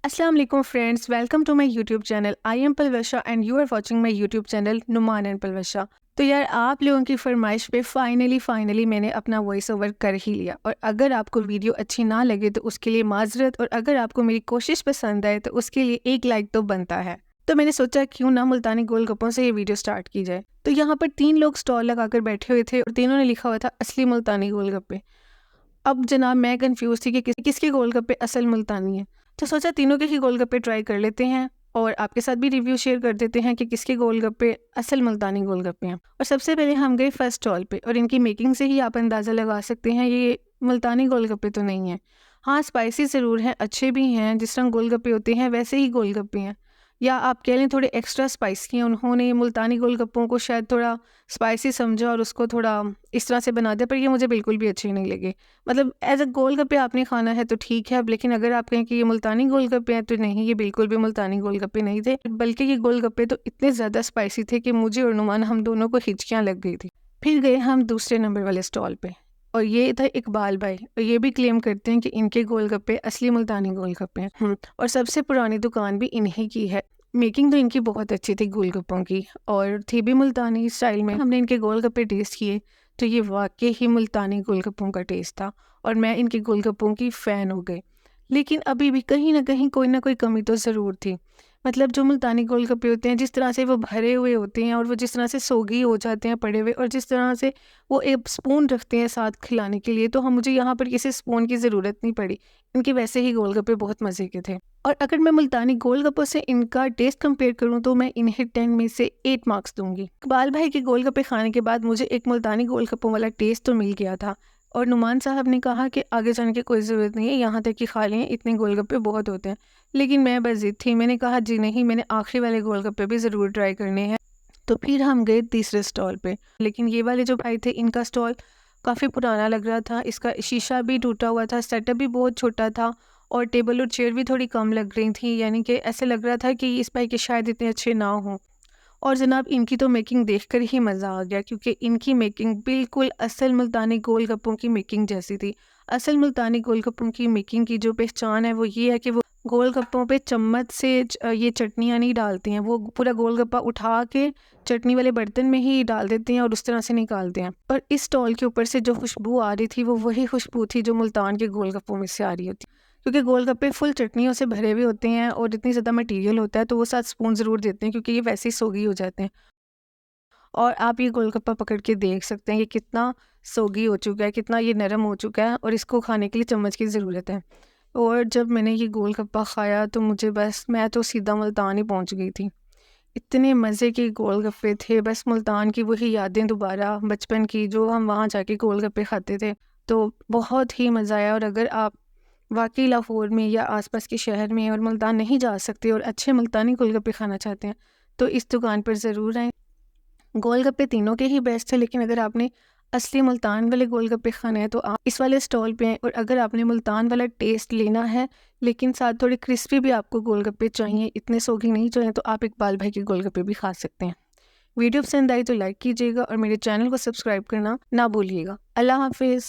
अस्सलाम वालेकुम friends, welcome to my YouTube channel. I am Palwasha and you are watching my YouTube channel Numan and Palwasha. तो यार, आप लोगों की फरमाइश पे फाइनली मैंने अपना वॉइस ओवर कर ही लिया। और अगर आपको वीडियो अच्छी ना लगे तो उसके लिए माजरत, और अगर आपको मेरी कोशिश पसंद आए तो उसके लिए एक लाइक तो बनता है। तो मैंने सोचा क्यों ना मुल्तानी गोलगप्पों से ये वीडियो स्टार्ट की जाए। तो यहाँ पर 3 लोग स्टॉल लगाकर बैठे हुए थे और तीनों ने लिखा हुआ था असली मुल्तानी गोलगप्पे। अब जनाब मैं कंफ्यूज थी कि किसके गोलगप्पे असल मुल्तानी है। तो सोचा तीनों के ही गोलगप्पे ट्राई कर लेते हैं और आपके साथ भी रिव्यू शेयर कर देते हैं कि किसके गोलगप्पे असल मुल्तानी गोलगप्पे हैं। और सबसे पहले हम गए फर्स्ट स्टॉल पे, और इनकी मेकिंग से ही आप अंदाज़ा लगा सकते हैं ये मुल्तानी गोलगप्पे तो नहीं है। हाँ, स्पाइसी ज़रूर हैं, अच्छे भी हैं, जिस तरह गोलगप्पे होते हैं वैसे ही गोलगप्पे हैं, या आप कह लें थोड़े एक्स्ट्रा स्पाइसी हैं। उन्होंने मुल्तानी गोलगप्पों को शायद थोड़ा स्पाइसी समझा और उसको थोड़ा इस तरह से बना दिया, पर ये मुझे बिल्कुल भी अच्छे नहीं लगे। मतलब एज अ गोलगप्पे आपने खाना है तो ठीक है, अब लेकिन अगर आप कहें कि ये मुल्तानी गोलगप्पे हैं तो नहीं, ये बिल्कुल भी मुल्तानी गोलगप्पे नहीं थे। बल्कि ये गोलगप्पे तो इतने ज़्यादा स्पाइसी थे कि मुझे और नुमान हम दोनों को हिचकियाँ लग गई थी। फिर गए हम दूसरे नंबर वाले स्टॉल पे, और ये था इकबाल भाई, और ये भी क्लेम करते हैं कि इनके गोलगप्पे असली मुल्तानी गोलगप्पे हैं। और सबसे पुरानी दुकान भी इन्हीं की है। मेकिंग तो इनकी बहुत अच्छी थी गोलगप्पों की, और थी भी मुल्तानी स्टाइल में। हमने इनके गोलगप्पे टेस्ट किए तो ये वाकई ही मुल्तानी गोलगप्पों का टेस्ट था, और मैं इनके गोलगप्पों की फ़ैन हो गई। लेकिन अभी भी कहीं ना कहीं कोई ना कोई कमी तो ज़रूर थी। मतलब जो मुल्तानी गोलगप्पे होते हैं, जिस तरह से वो भरे हुए होते हैं और वो जिस तरह से सोगी हो जाते हैं पड़े हुए, और जिस तरह से वो एक स्पून रखते हैं साथ खिलाने के लिए, तो हम मुझे यहाँ पर किसी स्पून की ज़रूरत नहीं पड़ी। इनके वैसे ही गोलगप्पे बहुत मज़े के थे। और अगर मैं मुल्तानी गोलगप्पों से इनका टेस्ट कंपेयर करूँ तो मैं इन्हें 10 में से 8 मार्क्स दूंगी। इकबाल भाई के गोलगप्पे खाने के बाद मुझे एक मुल्तानी गोलगप्पों वाला टेस्ट तो मिल गया था, और नुमान साहब ने कहा कि आगे जाने की कोई ज़रूरत नहीं है, यहाँ तक कि खा लें, इतने गोलगप्पे बहुत होते हैं। लेकिन मैं बस ज़िद थी, मैंने कहा जी नहीं, मैंने आखिरी वाले गोलगप्पे भी ज़रूर ट्राई करने हैं। तो फिर हम गए तीसरे स्टॉल पे, लेकिन ये वाले जो भाई थे इनका स्टॉल काफ़ी पुराना लग रहा था। इसका शीशा भी टूटा हुआ था, सेटअप भी बहुत छोटा था, और टेबल और चेयर भी थोड़ी कम लग रही थी, यानी कि ऐसे लग रहा था कि इस भाई के शायद इतने अच्छे ना हों। और जनाब इनकी तो मेकिंग देखकर ही मज़ा आ गया, क्योंकि इनकी मेकिंग बिल्कुल असल मुल्तानी गोलगप्पों की मेकिंग जैसी थी। असल मुल्तानी गोलगप्पों की मेकिंग की जो पहचान है वो ये है कि वो गोलगप्पों पे चम्मच से ये चटनियाँ नहीं डालती हैं, वो पूरा गोलगप्पा उठा के चटनी वाले बर्तन में ही डाल देते हैं और उस तरह से निकालते हैं। और इस स्टॉल के ऊपर से जो खुशबू आ रही थी वो वही खुशबू थी जो मुल्तान के गोलगप्पों में से आ रही होती, क्योंकि गोलगप्पे फुल चटनियों से भरे हुए होते हैं और इतनी ज़्यादा मटेरियल होता है, तो वो साथ स्पून ज़रूर देते हैं क्योंकि ये वैसे ही सोगी हो जाते हैं। और आप ये गोलगप्पा पकड़ के देख सकते हैं ये कितना सोगी हो चुका है, कितना ये नरम हो चुका है, और इसको खाने के लिए चम्मच की ज़रूरत है। और जब मैंने ये गोलगप्पा खाया तो मुझे बस, मैं तो सीधा मुल्तान ही पहुंच गई थी। इतने मज़े के गोलगप्पे थे, बस मुल्तान की वही यादें दोबारा बचपन की, जो हम वहाँ जाके गोलगप्पे खाते थे, तो बहुत ही मज़ा आया। और अगर आप वाकई लाहौर में या आसपास के शहर में और मुल्तान नहीं जा सकते और अच्छे मुल्तानी गोलगप्पे खाना चाहते हैं तो इस दुकान पर ज़रूर आएँ। गोलगप्पे तीनों के ही बेस्ट है, लेकिन अगर आपने असली मुल्तान वाले गोलगप्पे खाने हैं तो आप इस वाले स्टॉल पे हैं। और अगर आपने मुल्तान वाला टेस्ट लेना है लेकिन साथ थोड़े क्रिस्पी भी आपको गोलगप्पे चाहिए, इतने सोगी नहीं चाहिए, तो आप इकबाल भाई के गोलगप्पे भी खा सकते हैं। वीडियो पसंद आई तो लाइक कीजिएगा और मेरे चैनल को सब्सक्राइब करना ना भूलिएगा। अल्लाह हाफिज़।